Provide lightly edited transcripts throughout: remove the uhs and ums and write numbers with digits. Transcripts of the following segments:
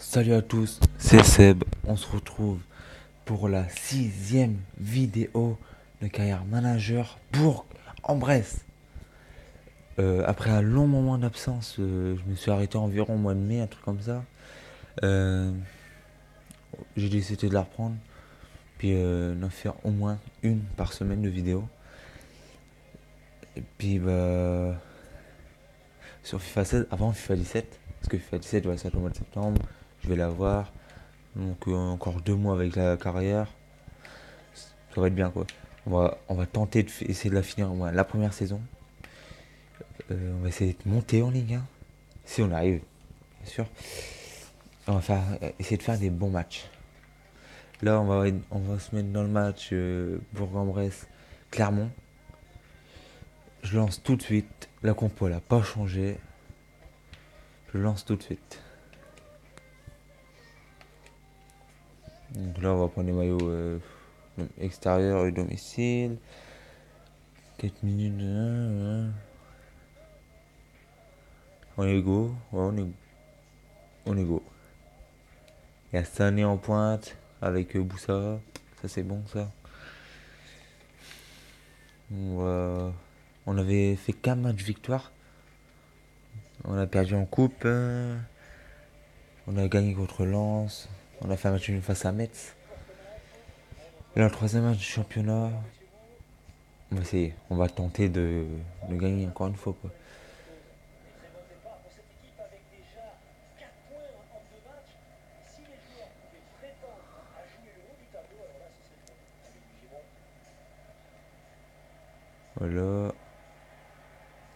Salut à tous, c'est Seb. On se retrouve pour la 6e vidéo de carrière manager pour en Bresse. Après un long moment d'absence, je me suis arrêté environ au mois de mai, un truc comme ça. Euh, j'ai décidé de la reprendre, puis d'en faire au moins une par semaine de vidéo. Et puis sur FIFA 16, avant FIFA 17, parce que FIFA 17 va sortir au mois de septembre, je vais la voir. Donc encore 2 mois avec la carrière. Ça va être bien quoi. On va tenter essayer de la finir la première saison. On va essayer de monter en Ligue 1. Si on arrive, bien sûr. Essayer de faire des bons matchs. Là, on va se mettre dans le match Bourg-en-Bresse, Clermont. Je lance tout de suite. La compo n'a pas changé. Je lance tout de suite. Donc là, on va prendre les maillots extérieurs et domicile. 4 minutes. On est go. Ouais, on est go. Il y a Sané en pointe avec Boussa. Ça, c'est bon, ça. On avait fait qu'un match victoire. On a perdu en coupe. On a gagné contre Lens. On a fait un match nul face à Metz. Et là, le troisième match du championnat. On va essayer. On va tenter de gagner encore une fois, quoi. Voilà.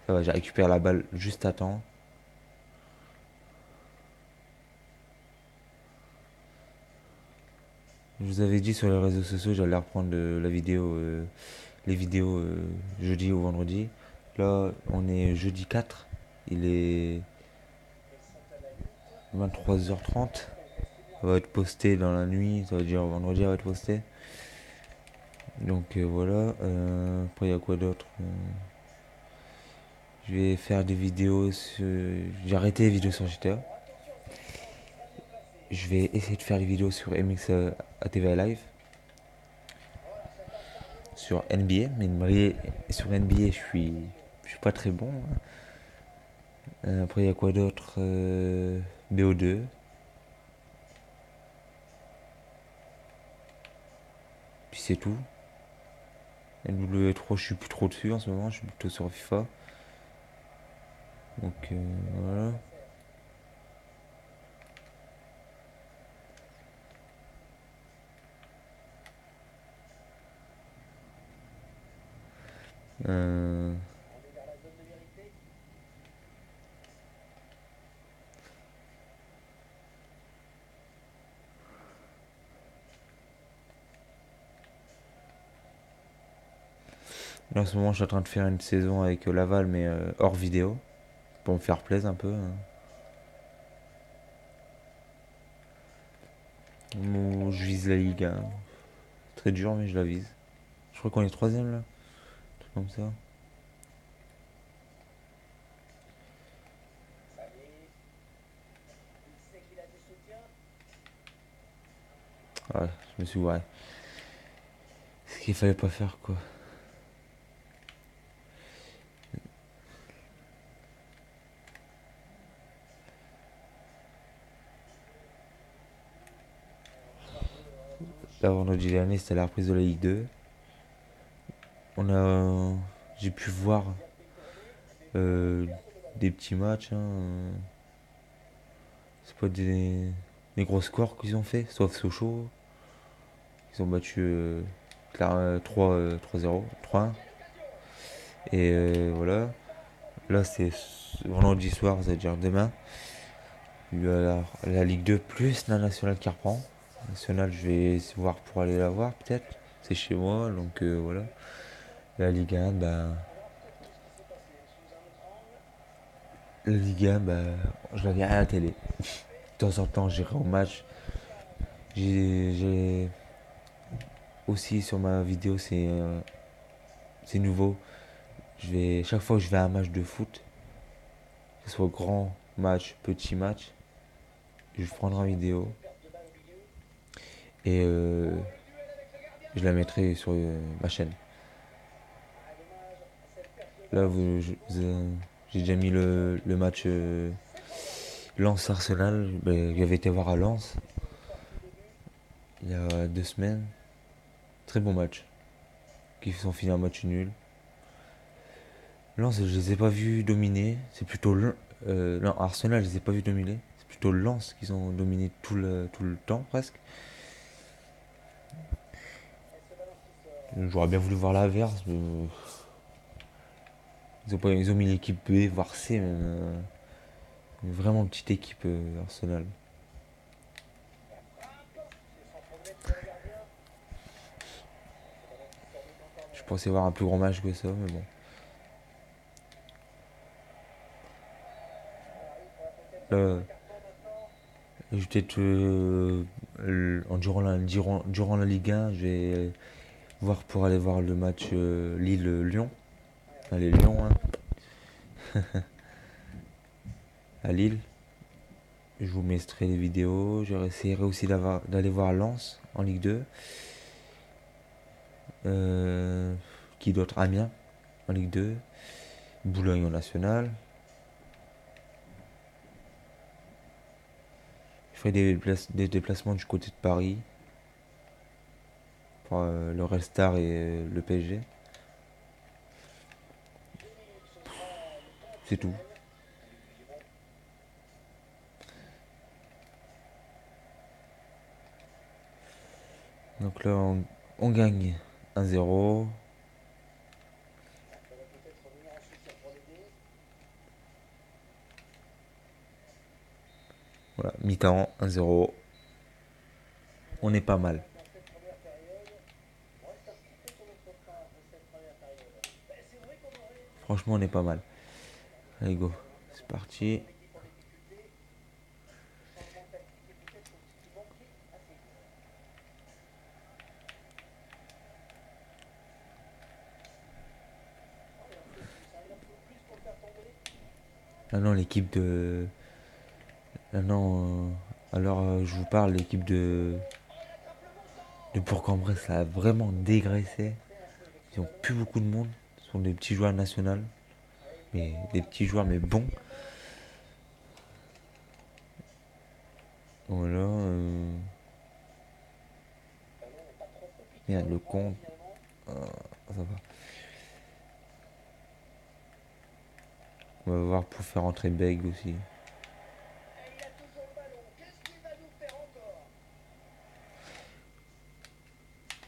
Ça va, j'ai récupéré la balle juste à temps. Je vous avais dit sur les réseaux sociaux, j'allais reprendre les vidéos jeudi ou vendredi. Là, on est jeudi 4. Il est 23h30. Ça va être posté dans la nuit. Ça veut dire vendredi, ça va être posté. Donc voilà. Après, il y a quoi d'autre Je vais faire des vidéos sur. J'ai arrêté les vidéos sur GTA. Je vais essayer de faire des vidéos sur MX ATV Live. Sur NBA. Mais sur NBA, je suis pas très bon. Après, il y a quoi d'autre BO2. Puis c'est tout. NW3, je suis plus trop dessus en ce moment. Je suis plutôt sur FIFA. Donc voilà. Euh, Là, en ce moment, je suis en train de faire une saison avec Laval, mais hors vidéo. Pour me faire plaisir un peu, hein. Bon, je vise la Ligue 1. Très dur, mais je la vise. Je crois qu'on est troisième là. Un truc comme ça. Ouais, je me suis ouais. Ce qu'il fallait pas faire quoi. Là, vendredi dernier, c'était la reprise de la Ligue 2. J'ai pu voir euh, des petits matchs, hein. C'est pas des gros scores qu'ils ont fait, sauf Sochaux. Ils ont battu 3-0, 3-1. Et voilà. Là, c'est vendredi soir, c'est-à-dire demain. Il y a la Ligue 2 plus la nationale qui reprend. Nationale, je vais voir pour aller la voir peut-être. C'est chez moi, donc voilà. La Ligue 1, je la verrai à la télé. De temps en temps, j'irai au match. J'ai aussi sur ma vidéo, c'est nouveau. Chaque fois que je vais à un match de foot, que ce soit grand match, petit match, Je prendrai en vidéo et je la mettrai sur ma chaîne. Là, j'ai déjà mis le match Lens-Arsenal. Ben, j'avais été voir à Lens il y a 2 semaines. Très bon match. Qui sont finis un match nul. Lens, je les ai pas vus dominer. C'est plutôt non, Arsenal, je les ai pas vus dominer. C'est plutôt Lens qu'ils ont dominé tout le temps presque. J'aurais bien voulu voir l'inverse. Ils ont mis l'équipe B, voire C, même, une vraiment petite équipe Arsenal. Je pensais voir un plus grand match que ça, mais bon. Là, je vais peut-être durant la Ligue 1, je vais voir pour aller voir le match Lille-Lyon. Allez, Lyon, hein, à Lille. Je vous mettrai les vidéos. J'essaierai aussi d'aller voir Lens en Ligue 2. Qui d'autre? Amiens en Ligue 2. Boulogne en National. Je ferai des déplacements du côté de Paris pour le Red Star et le PSG. C'est tout. Donc là, on gagne 1-0. Voilà, mi-temps, 1-0. On est pas mal. Franchement, on est pas mal. Allez, go. C'est parti. Maintenant, l'équipe de. Maintenant, alors je vous parle, l'équipe de Bourg-en-Bresse, ça a vraiment dégraissé. Ils ont plus beaucoup de monde. Ce sont des petits joueurs nationaux. Mais des petits joueurs, mais bons. Voilà. Merde, le compte. Ça va. On va voir pour faire entrer Beg aussi.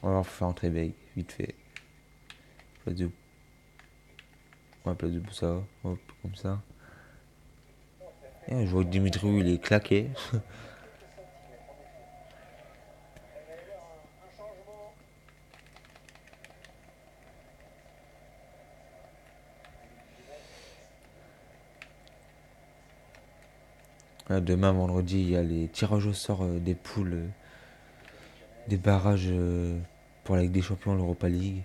On va voir pour faire entrer Beg, vite fait. Place de. Ouais, place de Boussa. Hop, comme ça. Et je vois que Dimitriou, il est claqué. Demain, vendredi, il y a les tirages au sort des poules, des barrages pour la Ligue des Champions, l'Europa League.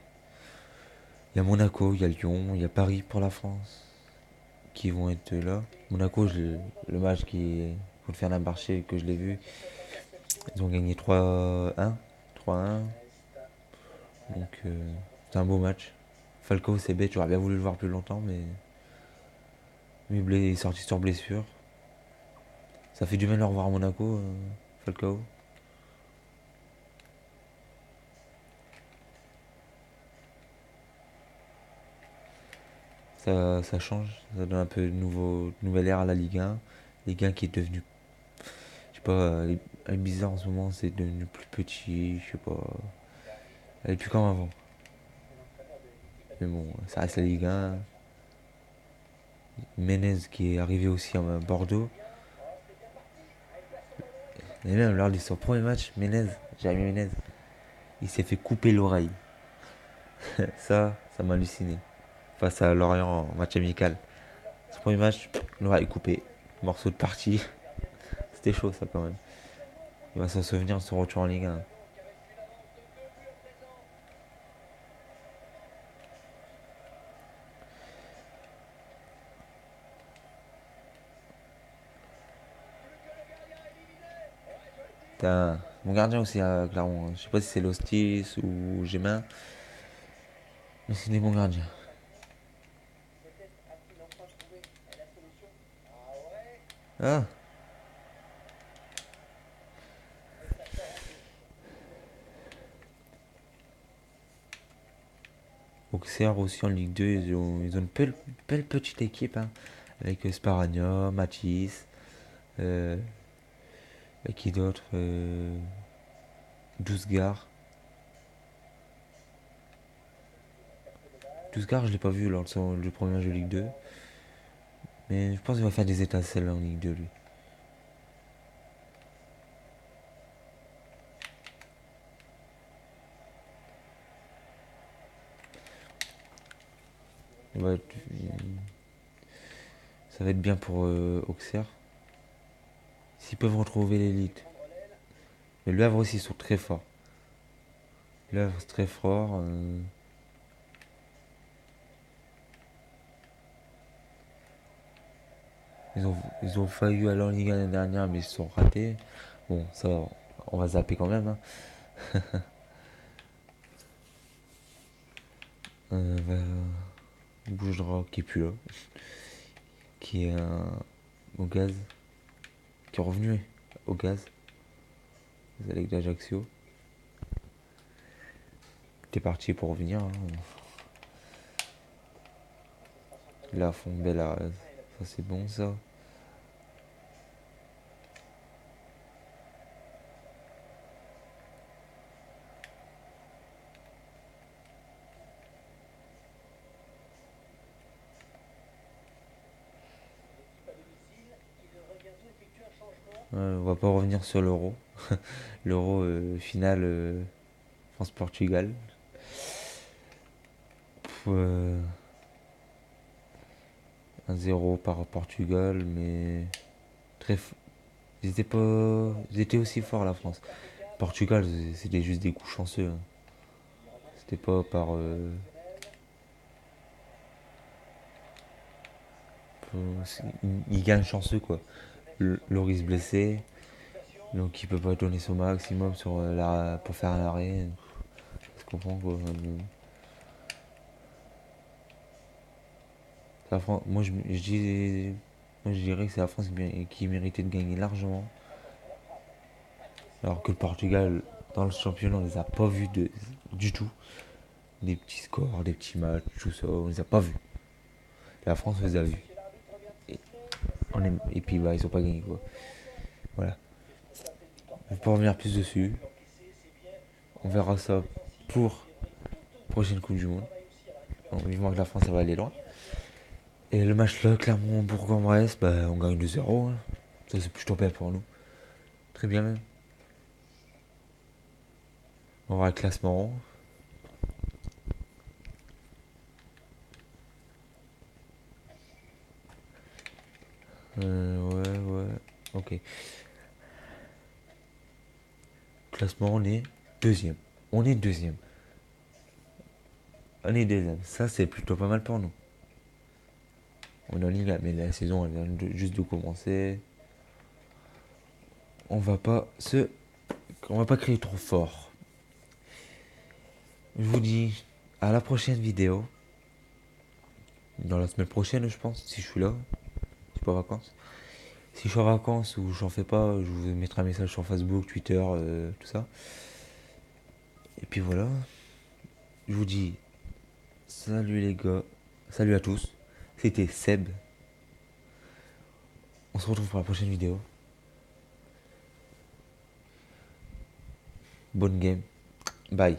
Il y a Monaco, il y a Lyon, il y a Paris pour la France qui vont être là. Monaco, le match qui contre Fenerbahçe que je l'ai vu, ils ont gagné 3-1. 3-1. Donc c'est un beau match. Falcao, c'est bête, j'aurais bien voulu le voir plus longtemps, mais il est sorti sur blessure. Ça fait du bien de le revoir à Monaco, Falcao. Ça change, ça donne un peu de nouvelle ère à la Ligue 1. Ligue 1 qui est devenue, je sais pas, elle est bizarre en ce moment, c'est devenu plus petit, je sais pas. Elle est plus comme avant. Mais bon, ça reste la Ligue 1. Menez qui est arrivé aussi à Bordeaux. Et même lors de son premier match, Jérémy Menez, il s'est fait couper l'oreille. Ça m'a halluciné. Face à Lorient en match amical. Son premier match, l'oreille coupée. Morceau de partie. C'était chaud ça quand même. Il va s'en souvenir de son retour en Ligue 1. Mon gardien aussi à Clermont, hein. Je sais pas si c'est Lostis ou Gémin, mais c'est des bons gardiens. Ah, Auxerre aussi en Ligue 2, ils ont une belle petite équipe, hein, avec Sparagna, Matisse, euh, et qui d'autre, Dousgard. Dousgard, je l'ai pas vu lors de le premier match de Ligue 2, mais je pense qu'il va faire des étincelles en Ligue 2 lui. Ouais, ça va être bien pour Auxerre. S'ils peuvent retrouver l'élite. Mais Le Havre aussi, ils sont très forts. Le Havre, c'est très fort. Ils ont failli aller en Ligue 1 l'année dernière, mais ils se sont ratés. Bon, ça, on va zapper quand même, hein. Bougera qui est plus là, qui est au gaz, qui est revenu au gaz, avec d'Ajaccio. T'es parti pour revenir, hein. Là, fond Bella, ça c'est bon ça. On va pas revenir sur l'euro. L'euro final France-Portugal. Euh, 1-0 par Portugal, mais très, ils étaient aussi forts la France. Portugal, c'était juste des coups chanceux, hein. C'était pas par. Ils gagnent chanceux quoi. Loris blessé, donc il peut pas donner son maximum pour faire un arrêt. Je comprends quoi. Moi je dirais que c'est la France qui méritait de gagner largement. Alors que le Portugal, dans le championnat, on les a pas vus du tout. Des petits scores, des petits matchs, tout ça, on les a pas vus. La France les a vus. Et, et puis bah, ils ont pas gagné quoi. Voilà. Je vais pas revenir plus dessus. On verra ça pour la prochaine Coupe du Monde. Bon, vivement que la France ça va aller loin. Et le match là, Clermont-Bourg-en-Bresse, bah, on gagne 2-0, hein. Ça c'est plutôt bien pour nous. Très bien même. On va voir le classement. Ouais. Ok. Classement, on est deuxième. On est deuxième. On est deuxième. Ça, c'est plutôt pas mal pour nous. On est en Ligue 1, mais la saison, elle vient juste de commencer. On va pas se. On va pas crier trop fort. Je vous dis à la prochaine vidéo. Dans la semaine prochaine, je pense, si je suis là. Je suis pas en vacances. Si je suis en vacances ou j'en fais pas, je vous mettrai un message sur Facebook, Twitter, tout ça. Et puis voilà. Je vous dis salut les gars. Salut à tous. C'était Seb. On se retrouve pour la prochaine vidéo. Bonne game. Bye.